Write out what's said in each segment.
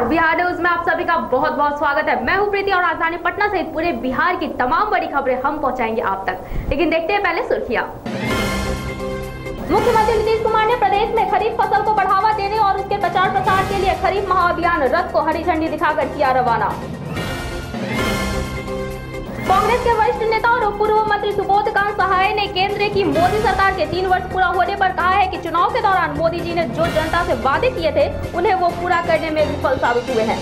नमस्कार, बिहार न्यूज में आप सभी का बहुत बहुत स्वागत है। मैं हूं प्रीति और राजधानी पटना सहित पूरे बिहार की तमाम बड़ी खबरें हम पहुंचाएंगे आप तक। लेकिन देखते हैं पहले सुर्खियां। मुख्यमंत्री नीतीश कुमार ने प्रदेश में खरीफ फसल को बढ़ावा देने और उसके प्रचार प्रसार के लिए खरीफ महाअभियान रथ को हरी झंडी दिखाकर किया रवाना। कांग्रेस के वरिष्ठ नेता और पूर्व मंत्री सुबोधकांत सहाय ने केंद्र की मोदी सरकार के 3 वर्ष पूरा होने पर कहा है कि चुनाव के दौरान मोदी जी ने जो जनता से वादे किए थे उन्हें वो पूरा करने में विफल साबित हुए हैं।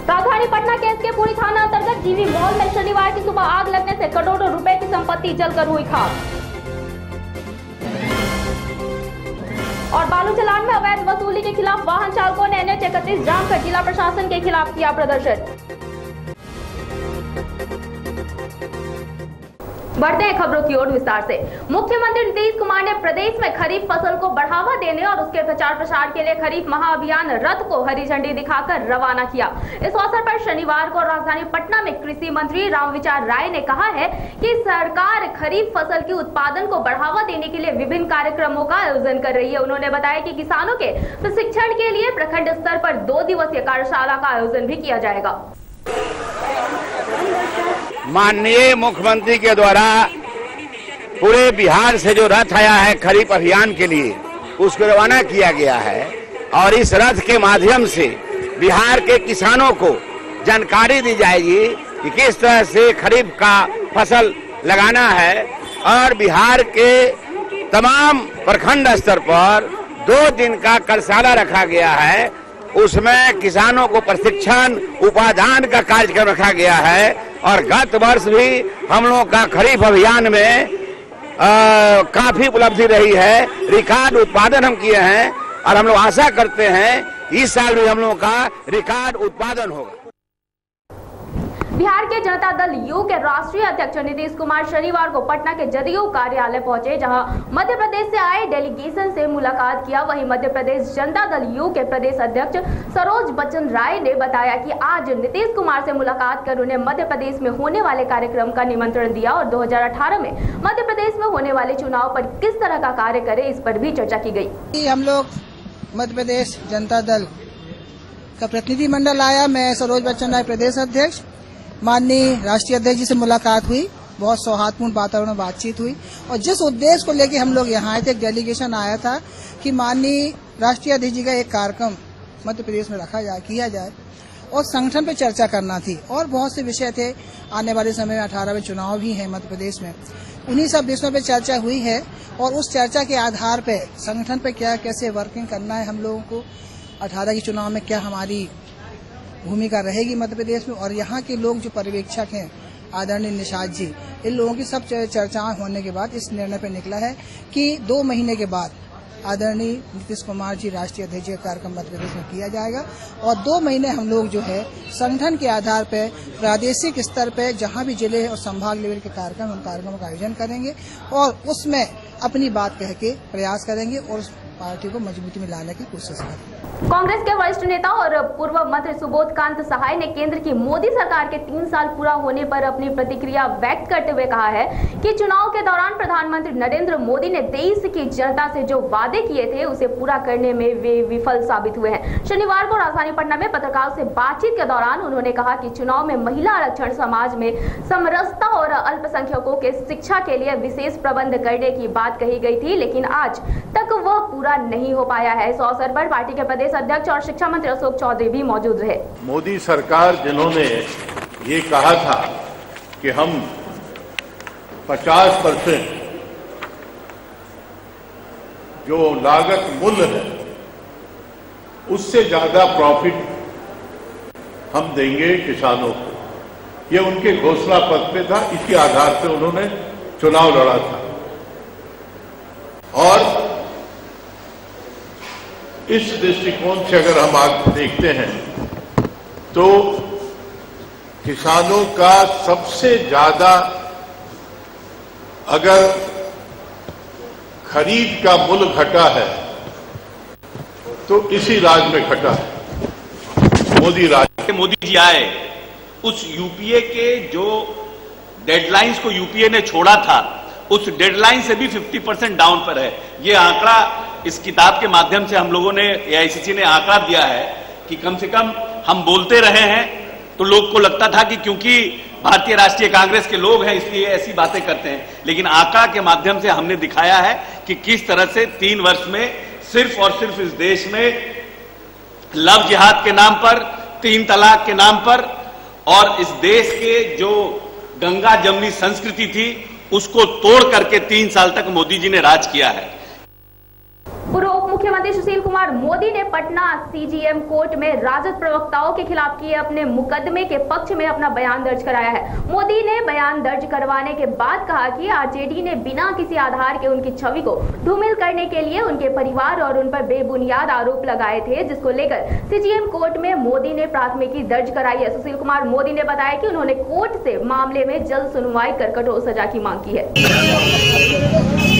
राजधानी पटना के एसके पुरी थाना अंतर्गत जीवी मॉल में शनिवार की सुबह आग लगने से करोड़ों रुपए की संपत्ति जलकर हुई खाक। और बालू चलान में अवैध वसूली के खिलाफ वाहन चालकों ने NH 31 जाम कर जिला प्रशासन के खिलाफ किया प्रदर्शन। बढ़ते हैं खबरों की ओर विस्तार से। मुख्यमंत्री नीतीश कुमार ने प्रदेश में खरीफ फसल को बढ़ावा देने और उसके प्रचार प्रसार के लिए खरीफ महाअभियान रथ को हरी झंडी दिखाकर रवाना किया। इस अवसर पर शनिवार को राजधानी पटना में कृषि मंत्री रामविचार राय ने कहा है कि सरकार खरीफ फसल के उत्पादन को बढ़ावा देने के लिए विभिन्न कार्यक्रमों का आयोजन कर रही है। उन्होंने बताया कि किसानों के प्रशिक्षण के लिए प्रखंड स्तर पर 2 दिवसीय कार्यशाला का आयोजन भी किया जाएगा। माननीय मुख्यमंत्री के द्वारा पूरे बिहार से जो रथ आया है खरीफ अभियान के लिए, उसको रवाना किया गया है और इस रथ के माध्यम से बिहार के किसानों को जानकारी दी जाएगी कि किस तरह से खरीफ का फसल लगाना है। और बिहार के तमाम प्रखंड स्तर पर 2 दिन का कार्यशाला रखा गया है। उसमें किसानों को प्रशिक्षण उपादान का कार्यक्रम रखा गया है। और गत वर्ष भी हम लोगों का खरीफ अभियान में काफी उपलब्धि रही है, रिकॉर्ड उत्पादन हम किए हैं और हम लोग आशा करते हैं इस साल भी हम लोगों का रिकॉर्ड उत्पादन होगा। बिहार के जनता दल यू के राष्ट्रीय अध्यक्ष नीतीश कुमार शनिवार को पटना के जदयू कार्यालय पहुंचे, जहां मध्य प्रदेश से आए डेलीगेशन से मुलाकात किया। वहीं मध्य प्रदेश जनता दल यू के प्रदेश अध्यक्ष सरोज बच्चन राय ने बताया कि आज नीतीश कुमार से मुलाकात कर उन्हें मध्य प्रदेश में होने वाले कार्यक्रम का निमंत्रण दिया और 2018 में मध्य प्रदेश में होने वाले चुनाव पर किस तरह का कार्य करे, इस पर भी चर्चा की गयी। हम लोग मध्य प्रदेश जनता दल का प्रतिनिधिमंडल आया। मैं सरोज बच्चन राय प्रदेश अध्यक्ष, माननीय राष्ट्रीय अध्यक्ष जी से मुलाकात हुई। बहुत सौहार्दपूर्ण वातावरण में बातचीत हुई और जिस उद्देश्य को लेकर हम लोग यहाँ आए थे, एक डेलीगेशन आया था कि माननीय राष्ट्रीय अध्यक्ष जी का एक कार्यक्रम मध्य प्रदेश में किया जाए और संगठन पे चर्चा करना थी। और बहुत से विषय थे, आने वाले समय में 18 में चुनाव भी है मध्य प्रदेश में, उन्हीं सब विषयों पे चर्चा हुई है। और उस चर्चा के आधार पे संगठन पे क्या कैसे वर्किंग करना है, हम लोगों को 18 के चुनाव में क्या हमारी भूमिका रहेगी मध्य प्रदेश में। और यहाँ के लोग जो पर्यवेक्षक हैं आदरणीय निषाद जी, इन लोगों की सब चर्चाएं होने के बाद इस निर्णय पर निकला है कि 2 महीने के बाद आदरणीय नीतीश कुमार जी राष्ट्रीय अध्यक्ष का कार्यक्रम मध्य प्रदेश में किया जाएगा। और 2 महीने हम लोग जो है संगठन के आधार पर प्रादेशिक स्तर पर जहाँ भी जिले और संभाग लेवल के कार्यक्रम, उन कार्यक्रमों का आयोजन करेंगे और उसमें अपनी बात कह के प्रयास करेंगे और उस पार्टी को मजबूती में लाने की कोशिश करेंगे। कांग्रेस के वरिष्ठ नेता और पूर्व मंत्री सुबोधकांत सहाय ने केंद्र की मोदी सरकार के 3 साल पूरा होने पर अपनी प्रतिक्रिया व्यक्त करते हुए कहा है कि चुनाव के दौरान प्रधानमंत्री नरेंद्र मोदी ने देश की जनता से जो वादे किए थे उसे पूरा करने में वे विफल साबित हुए हैं। शनिवार को राजधानी पटना में पत्रकारों से बातचीत के दौरान उन्होंने कहा कि चुनाव में महिला आरक्षण, समाज में समरसता और अल्पसंख्यकों के शिक्षा के लिए विशेष प्रबंध करने की बात कही गई थी, लेकिन आज तक वह पूरा नहीं हो पाया है। इस अवसर पर पार्टी के प्रदेश अध्यक्ष और शिक्षा मंत्री अशोक चौधरी भी मौजूद रहे। मोदी सरकार जिन्होंने ये कहा था कि हम 50% जो लागत मूल्य है उससे ज्यादा प्रॉफिट हम देंगे किसानों को, ये उनके घोषणा पत्र पे था। इसके आधार पे उन्होंने चुनाव लड़ा था। और इस दृष्टिकोण से अगर हम आज देखते हैं तो किसानों का सबसे ज्यादा अगर खरीद का मूल्य घटा है तो इसी राज्य में घटा है, मोदी राज्य। मोदी जी आए, उस यूपीए के जो डेडलाइंस को यूपीए ने छोड़ा था, उस डेडलाइन से भी 50% डाउन पर है। ये आंकड़ा इस किताब के माध्यम से हम लोगों ने, एआईसीसी ने आंकड़ा दिया है कि कम से कम हम बोलते रहे हैं तो लोग को लगता था कि क्योंकि भारतीय राष्ट्रीय कांग्रेस के लोग हैं इसलिए ऐसी बातें करते हैं, लेकिन आंकड़ा के माध्यम से हमने दिखाया है कि किस तरह से 3 वर्ष में सिर्फ और सिर्फ इस देश में लव जिहाद के नाम पर, 3 तलाक के नाम पर और इस देश के जो गंगा जमनी संस्कृति थी उसको तोड़ करके 3 साल तक मोदी जी ने राज किया है। पूर्व उप मुख्यमंत्री सुशील कुमार मोदी ने पटना सीजीएम कोर्ट में राजद प्रवक्ताओं के खिलाफ किए अपने मुकदमे के पक्ष में अपना बयान दर्ज कराया है। मोदी ने बयान दर्ज करवाने के बाद कहा कि आरजेडी ने बिना किसी आधार के उनकी छवि को धूमिल करने के लिए उनके परिवार और उन पर बेबुनियाद आरोप लगाए थे, जिसको लेकर सीजीएम कोर्ट में मोदी ने प्राथमिकी दर्ज कराई है। सुशील कुमार मोदी ने बताया कि उन्होंने कोर्ट से मामले में जल्द सुनवाई कर कठोर सजा की मांग की है।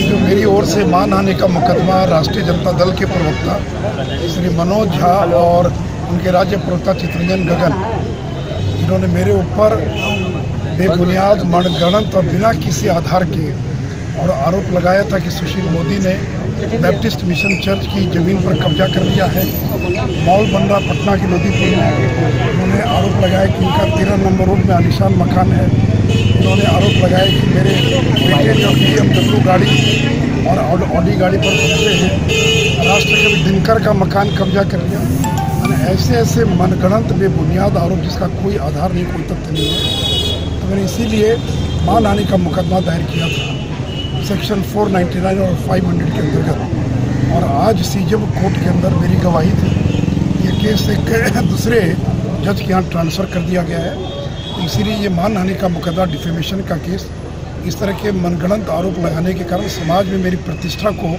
जो मेरी ओर से मानहानि का मुकदमा राष्ट्रीय जनता दल के प्रवक्ता श्री मनोज झा और उनके राज्य प्रवक्ता चित्रंजन गगन, जिन्होंने मेरे ऊपर बेबुनियाद, मनगढ़ंत और बिना किसी आधार के और आरोप लगाया था कि सुशील मोदी ने बैप्टिस्ट मिशन चर्च की जमीन पर कब्जा कर लिया है। मॉल बन रहा पटना की लोदीपुर में, उन्होंने आरोप लगाया कि उनका 13 नंबर रोड में आलीशान मकान है। उन्होंने आरोप लगाया कि मेरे बेटे जो BMW गाड़ी और ऑडी गाड़ी पर घूमते हैं, राष्ट्रकवि दिनकर का मकान कब्जा कर लिया। ऐसे मनगढ़ंत बेबुनियाद आरोप जिसका कोई आधार नहीं, कोई तथ्य नहीं है, तो मैंने इसीलिए मानहानि का मुकदमा दायर किया था सेक्शन 499 और 500 के अंतर्गत। और आज सीजीएम कोर्ट के अंदर मेरी गवाही थी। ये केस एक दूसरे जज के यहाँ ट्रांसफ़र कर दिया गया है, इसीलिए ये मानहानि का मुकदमा, डिफेमेशन का केस, इस तरह के मनगढ़ंत आरोप लगाने के कारण समाज में मेरी प्रतिष्ठा को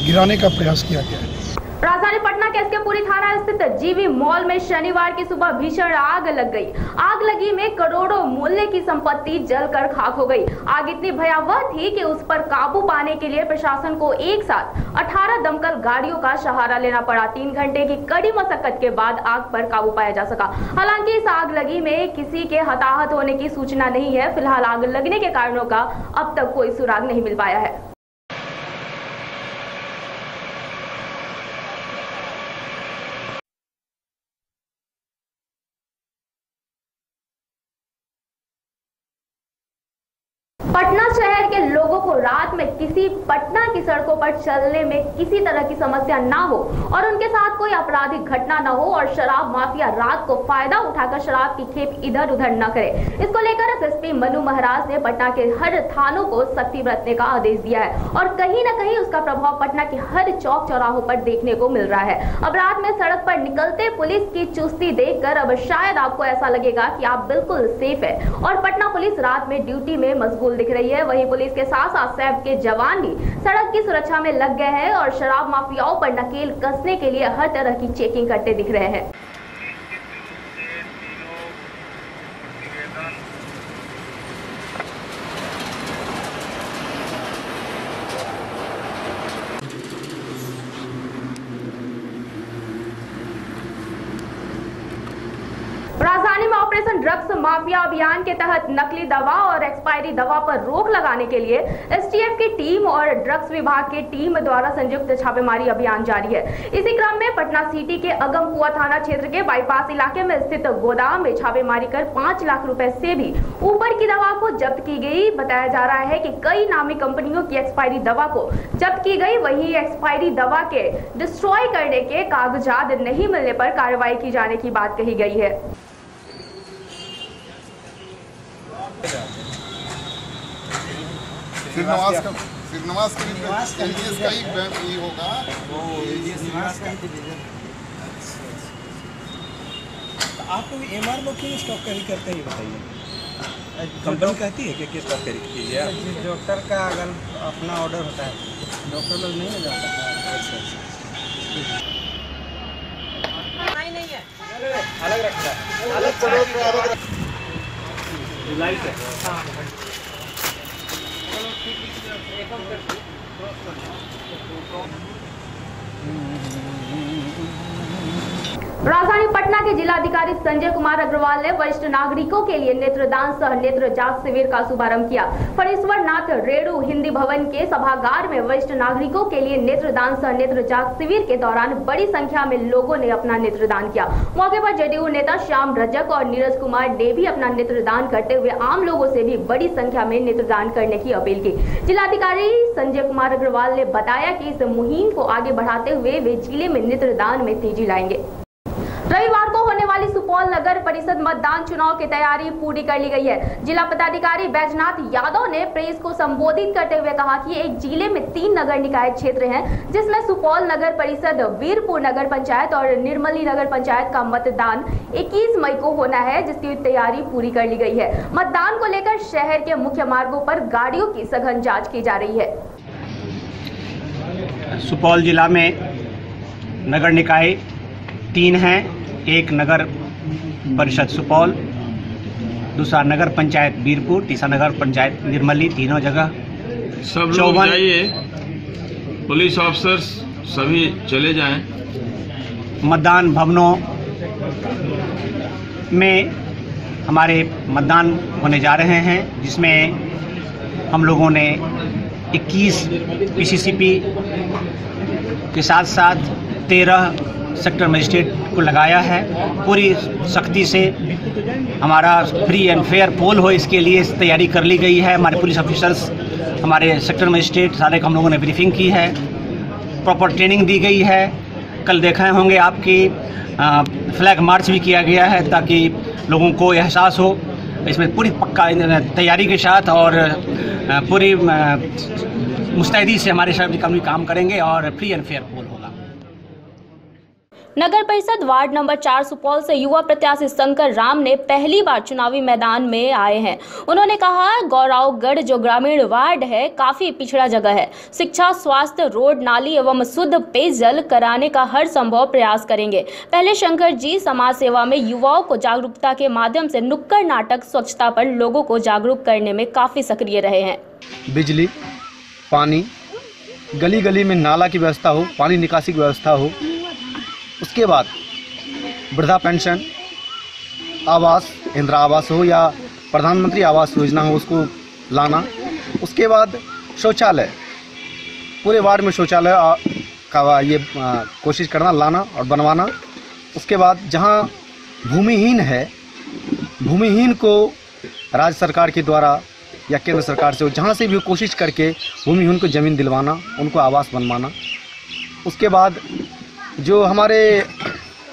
गिराने का प्रयास किया गया है। राजधानी पटना के एसकेपुरी थाना स्थित जीवी मॉल में शनिवार की सुबह भीषण आग लग गई। आग लगी में करोड़ों मूल्य की संपत्ति जलकर खाक हो गई। आग इतनी भयावह थी कि उस पर काबू पाने के लिए प्रशासन को एक साथ 18 दमकल गाड़ियों का सहारा लेना पड़ा। 3 घंटे की कड़ी मशक्कत के बाद आग पर काबू पाया जा सका। हालांकि इस आग लगी में किसी के हताहत होने की सूचना नहीं है। फिलहाल आग लगने के कारणों का अब तक कोई सुराग नहीं मिल पाया है। पटना शहर के लोगों को रात में किसी पटना की सड़कों पर चलने में किसी तरह की समस्या ना हो और उनके साथ कोई आपराधिक घटना ना हो और शराब माफिया रात को फायदा उठाकर शराब की खेप इधर उधर न करे, इसको लेकर एसएसपी मनु महाराज ने पटना के हर थानों को सख्ती बरतने का आदेश दिया है और कहीं न कहीं उसका प्रभाव पटना के हर चौक चौराहों पर देखने को मिल रहा है। अब रात में सड़क पर निकलते पुलिस की चुस्ती देखकर अब शायद आपको ऐसा लगेगा कि आप बिल्कुल सेफ है और पटना पुलिस रात में ड्यूटी में मशगूल दिख रही है। वहीं पुलिस के साथ साथ सैप के जवान भी सड़क की सुरक्षा में लग गए हैं और शराब माफियाओं पर नकेल कसने के लिए हर तरह की चेकिंग करते दिख रहे हैं। राजधानी में ऑपरेशन ड्रग्स माफिया अभियान के तहत नकली दवा और एक्सपायरी दवा पर रोक लगाने के लिए एसटीएफ की टीम और ड्रग्स विभाग की टीम द्वारा संयुक्त छापेमारी अभियान जारी है। इसी क्रम में पटना सिटी के अगमकुआ थाना क्षेत्र के बाईपास इलाके में स्थित गोदाम में छापेमारी कर 5 लाख रुपए से भी ऊपर की दवा को जब्त की गई। बताया जा रहा है कि कई नामी कंपनियों की एक्सपायरी दवा को जब्त की गई। वहीं एक्सपायरी दवा के डिस्ट्रॉय करने के कागजात नहीं मिलने पर कार्रवाई की जाने की बात कही गई है। श्रीनिवास का ही ये होगा आप लोग एमआर लोग क्यों स्टॉक कैरी करते हैं बताइए? कंपनी कहती है कि स्टॉक कैरी कीजिए। डॉक्टर का अगर अपना ऑर्डर होता है, डॉक्टर लोग नहीं ले जाता है। नहीं है, अलग रखता है, अलग लाइट है। राजधानी पटना के जिलाधिकारी संजय कुमार अग्रवाल ने वरिष्ठ नागरिकों के लिए नेत्रदान सह नेत्र जांच शिविर का शुभारंभ किया। फणीश्वर नाथ रेणु हिंदी भवन के सभागार में वरिष्ठ नागरिकों के लिए नेत्रदान सह नेत्र जांच शिविर के दौरान बड़ी संख्या में लोगों ने अपना नेत्रदान किया। मौके पर जेडीयू नेता श्याम रजक और नीरज कुमार ने भी अपना नेत्रदान करते हुए आम लोगों से भी बड़ी संख्या में नेत्रदान करने की अपील की। जिलाधिकारी संजय कुमार अग्रवाल ने बताया कि इस मुहिम को आगे बढ़ाते हुए वे जिले में नेत्रदान में तेजी लाएंगे। रविवार को होने वाली सुपौल नगर परिषद मतदान चुनाव की तैयारी पूरी कर ली गई है। जिला पदाधिकारी बैजनाथ यादव ने प्रेस को संबोधित करते हुए कहा कि एक जिले में 3 नगर निकाय क्षेत्र हैं, जिसमें सुपौल नगर परिषद, वीरपुर नगर पंचायत और निर्मली नगर पंचायत का मतदान 21 मई को होना है, जिसकी तैयारी पूरी कर ली गई है। मतदान को लेकर शहर के मुख्य मार्गों पर गाड़ियों की सघन जाँच की जा रही है। सुपौल जिला में नगर निकाय 3 हैं। एक नगर परिषद सुपौल, दूसरा नगर पंचायत वीरपुर, तीसरा नगर पंचायत निर्मली। तीनों जगह सब लोग जाइए, पुलिस ऑफिसर्स सभी चले जाएं। मतदान भवनों में हमारे मतदान होने जा रहे हैं, जिसमें हम लोगों ने 21 पीसीसीपी के साथ साथ 13 सेक्टर मजिस्ट्रेट को लगाया है। पूरी सख्ती से हमारा फ्री एंड फेयर पोल हो, इसके लिए तैयारी कर ली गई है। हमारे पुलिस ऑफिसर्स, हमारे सेक्टर मजिस्ट्रेट सारे हम लोगों ने ब्रीफिंग की है, प्रॉपर ट्रेनिंग दी गई है। कल देखे होंगे आपकी फ्लैग मार्च भी किया गया है, ताकि लोगों को एहसास हो। इसमें पूरी पक्का तैयारी के साथ और पूरी मुस्तैदी से हमारे शहर कर्मी काम करेंगे और फ्री एंड फेयर पोल होगा। नगर परिषद वार्ड नंबर 4 सुपौल से युवा प्रत्याशी शंकर राम ने पहली बार चुनावी मैदान में आए हैं। उन्होंने कहा, गौरावगढ़ जो ग्रामीण वार्ड है काफी पिछड़ा जगह है। शिक्षा, स्वास्थ्य, रोड, नाली एवं शुद्ध पेयजल कराने का हर संभव प्रयास करेंगे। पहले शंकर जी समाज सेवा में युवाओं को जागरूकता के माध्यम से नुक्कड़ नाटक, स्वच्छता पर लोगों को जागरूक करने में काफी सक्रिय रहे हैं। बिजली, पानी, गली गली में नाला की व्यवस्था हो, पानी निकासी की व्यवस्था हो। उसके बाद वृद्धा पेंशन, आवास, इंदिरा आवास हो या प्रधानमंत्री आवास योजना हो, उसको लाना। उसके बाद शौचालय, पूरे वार्ड में शौचालय का ये कोशिश करना, लाना और बनवाना। उसके बाद जहां भूमिहीन है, भूमिहीन को राज्य सरकार के द्वारा या केंद्र सरकार से, जहां से भी कोशिश करके भूमिहीन को ज़मीन दिलवाना, उनको आवास बनवाना। उसके बाद जो हमारे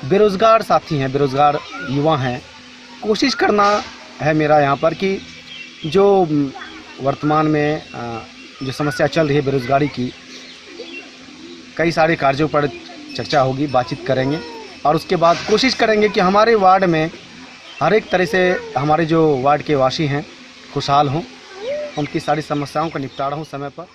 बेरोज़गार साथी हैं, बेरोज़गार युवा हैं, कोशिश करना है मेरा यहाँ पर कि जो वर्तमान में जो समस्या चल रही है बेरोज़गारी की, कई सारे कार्यों पर चर्चा होगी, बातचीत करेंगे और उसके बाद कोशिश करेंगे कि हमारे वार्ड में हर एक तरह से हमारे जो वार्ड के वासी हैं खुशहाल हों, उनकी सारी समस्याओं का निपटारा हो समय पर।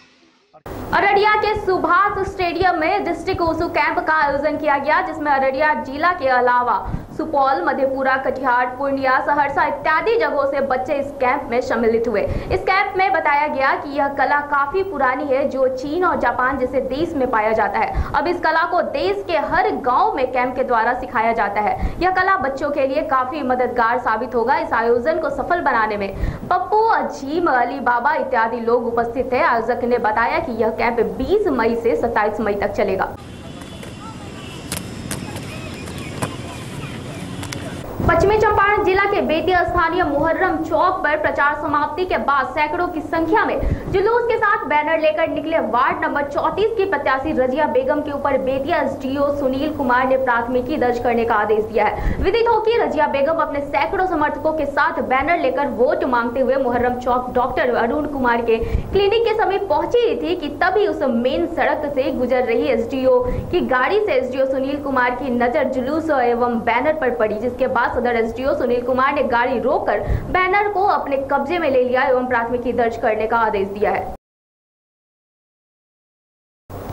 अररिया के सुभाष स्टेडियम में डिस्ट्रिक्ट वुशु कैंप का आयोजन किया गया, जिसमें अररिया जिला के अलावा सुपौल, मधेपुरा, कटिहार, पूर्णिया, सहरसा इत्यादि जगहों से बच्चे इस कैंप में सम्मिलित हुए। इस कैंप में बताया गया कि यह कला काफी पुरानी है, जो चीन और जापान जैसे देश में पाया जाता है। अब इस कला को देश के हर गांव में कैंप के द्वारा सिखाया जाता है। यह कला बच्चों के लिए काफी मददगार साबित होगा। इस आयोजन को सफल बनाने में पप्पू, अजीम, अली बाबा इत्यादि लोग उपस्थित थे। आयोजक ने बताया कि यह कैंप 20 मई से 27 मई तक चलेगा। पश्चिमी चंपारण जिला के बेतिया स्थानीय मुहर्रम चौक पर प्रचार समाप्ति के बाद सैकड़ों की संख्या में जुलूस के साथ बैनर लेकर निकले वार्ड नंबर 34 की प्रत्याशी रजिया बेगम के ऊपर बेतिया एसडीओ सुनील कुमार ने प्राथमिकी दर्ज करने का आदेश दिया है। विदित हो कि रजिया बेगम अपने सैकड़ों समर्थकों के साथ बैनर लेकर वोट मांगते हुए मुहर्रम चौक डॉक्टर अरुण कुमार के क्लिनिक के समीप पहुंची थी कि तभी उस मेन सड़क से गुजर रही एसडीओ की गाड़ी से एसडीओ सुनील कुमार की नजर जुलूस एवं बैनर पर पड़ी, जिसके बाद सदर एसडीओ सुनील कुमार ने गाड़ी रोककर बैनर को अपने कब्जे में ले लिया एवं प्राथमिकी दर्ज करने का आदेश दिया है।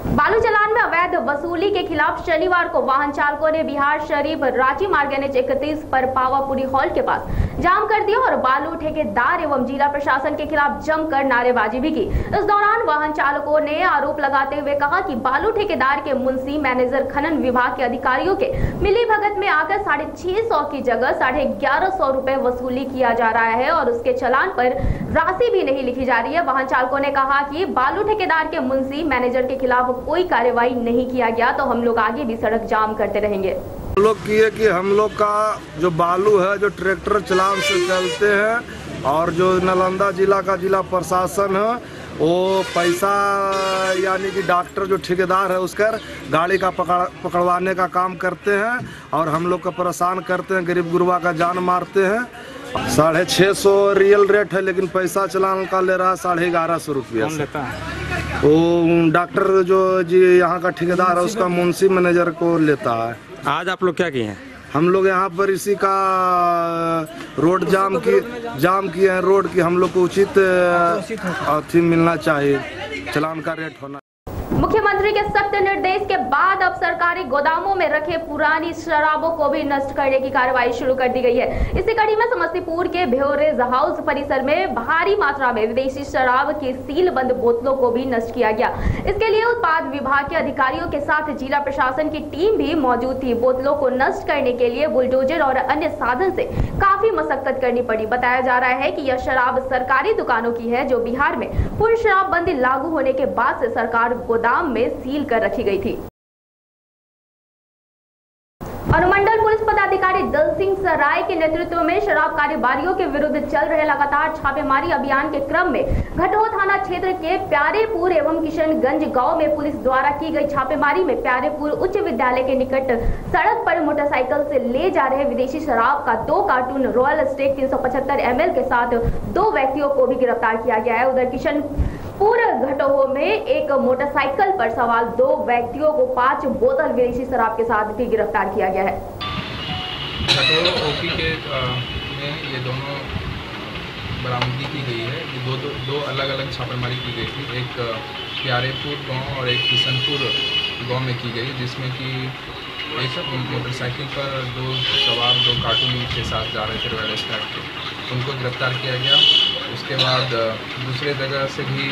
बालू चलान में अवैध वसूली के खिलाफ शनिवार को वाहन चालकों ने बिहार शरीफ रांची मार्ग NH-31 पर पावापुरी हॉल के पास जाम कर दिया और बालू ठेकेदार एवं जिला प्रशासन के खिलाफ जमकर नारेबाजी भी की। इस दौरान वाहन चालकों ने आरोप लगाते हुए कहा कि बालू ठेकेदार के मुंशी मैनेजर खनन विभाग के अधिकारियों के मिली भगत में आकर 650 की जगह 1150 रुपए वसूली किया जा रहा है और उसके चालान पर राशि भी नहीं लिखी जा रही है। वाहन चालकों ने कहा कि बालू ठेकेदार के मुंशी मैनेजर के खिलाफ कोई कार्रवाई नहीं किया गया तो हम लोग आगे भी सड़क जाम करते रहेंगे। हम लोग किए कि हम लोग का जो बालू है जो ट्रैक्टर चालान से चलते हैं और जो नालंदा जिला का जिला प्रशासन है वो पैसा यानी कि डॉक्टर जो ठेकेदार है उसका गाड़ी का पकड़वाने का काम करते हैं और हम लोग को परेशान करते हैं, गरीब गुरबा का जान मारते हैं। 650 रियल रेट है लेकिन पैसा चालान का ले रहा है 1150 रुपया। वो डॉक्टर जो जी यहाँ का ठेकेदार है उसका मुंशी मैनेजर को लेता है। आज आप लोग क्या किए हैं? हम लोग यहाँ पर इसी का रोड जाम किए हैं। रोड की हम लोग को उचित अथी मिलना चाहिए, चालान का रेट होना। मुख्यमंत्री के सख्त निर्देश के बाद अब सरकारी गोदामों में रखे पुरानी शराबों को भी नष्ट करने की कार्रवाई शुरू कर दी गई है। इसी कड़ी में समस्तीपुर के बेवरेज हाउस परिसर में भारी मात्रा में विदेशी शराब की सील बंद बोतलों को भी नष्ट किया गया। इसके लिए उत्पाद विभाग के अधिकारियों के साथ जिला प्रशासन की टीम भी मौजूद थी। बोतलों को नष्ट करने के लिए बुलडोजर और अन्य साधन से काफी मशक्कत करनी पड़ी। बताया जा रहा है कि यह शराब सरकारी दुकानों की है जो बिहार में पूर्ण शराबबंदी लागू होने के बाद से सरकार गोदाम में सील कर रखी गई थी। अनुमंडल पुलिस पदाधिकारी दल सिंह सराय के नेतृत्व में शराब कारोबारियों के विरुद्ध चल रहे लगातार छापेमारी अभियान के क्रम में घटोह थाना क्षेत्र के प्यारेपुर एवं किशनगंज गांव में पुलिस द्वारा की गई छापेमारी में प्यारेपुर उच्च विद्यालय के निकट सड़क पर मोटरसाइकिल से ले जा रहे विदेशी शराब का 2 कार्टून रॉयल स्टेक 375 ml के साथ 2 व्यक्तियों को भी गिरफ्तार किया गया है। उधर किशनपुर घटोह में एक मोटरसाइकिल पर सवार 2 व्यक्तियों को 5 बोतल विदेशी शराब के साथ भी गिरफ्तार किया गया है। घटोह ओपी के में ये दोनों बरामदगी की गई है। ये दो अलग अलग छापेमारी की गई थी। एक प्यारेपुर गांव और एक किशनपुर गांव में की गई, जिसमें कि एक मोटरसाइकिल पर 2 सवार 2 कार्टून के साथ जा रहे थे रॉयल स्टैक के, उनको गिरफ्तार किया गया। उसके बाद दूसरे जगह से भी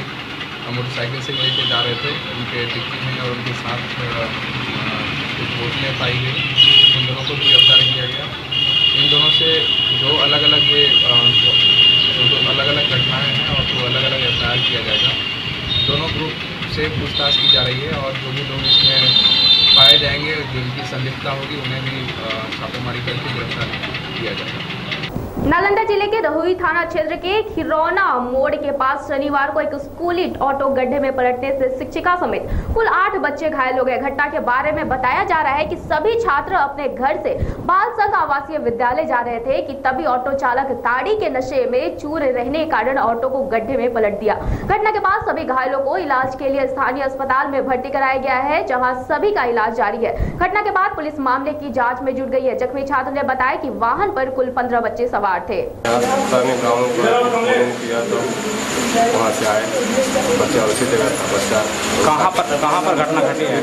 मोटरसाइकिल से लेके जा रहे थे, उनके डिक्की में और उनके साथ कुछ बोतलें पाई गई, उन दोनों को भी गिरफ्तार किया गया। इन दोनों से 2 अलग अलग घटनाएं हैं और 2 अलग अलग एफआईआर किया जाएगा। दोनों ग्रुप से पूछताछ की जा रही है और जो भी लोग इसमें पाए जाएंगे जिनकी संलिप्तता होगी उन्हें भी छापेमारी करके गिरफ्तार किया जाएगा। नालंदा जिले के रहुई थाना क्षेत्र के खिरौना मोड़ के पास शनिवार को एक स्कूली ऑटो गड्ढे में पलटने से शिक्षिका समेत कुल 8 बच्चे घायल हो गए। घटना के बारे में बताया जा रहा है कि सभी छात्र अपने घर से बाल संघ आवासीय विद्यालय जा रहे थे कि तभी ऑटो चालक ताड़ी के नशे में चूर रहने के कारण ऑटो को गड्ढे में पलट दिया। घटना के बाद सभी घायलों को इलाज के लिए स्थानीय अस्पताल में भर्ती कराया गया है, जहाँ सभी का इलाज जारी है। घटना के बाद पुलिस मामले की जाँच में जुट गई है। जख्मी छात्र ने बताया कि वाहन पर कुल 15 बच्चे सवार थे। गाँव किया तो वहाँ से आए बच्चा उसी जगह था। बच्चा कहाँ पर घटना घटी है?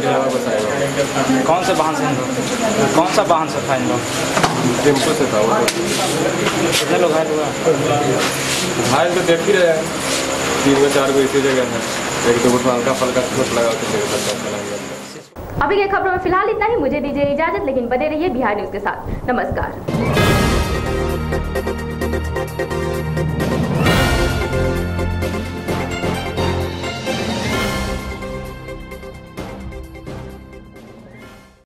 कौन सा वाहन से था इन लोग? टेम्पो से था वो। कितने लोग घायल हुआ? घायल तो देख ही रहे हैं, 3-4 इसी जगह है। 1-2 हल्का फल्का चोट लगा के। अभी के खबरों में फिलहाल इतना ही। मुझे दीजिए इजाजत, लेकिन बने रहिए बिहार न्यूज के साथ। नमस्कार।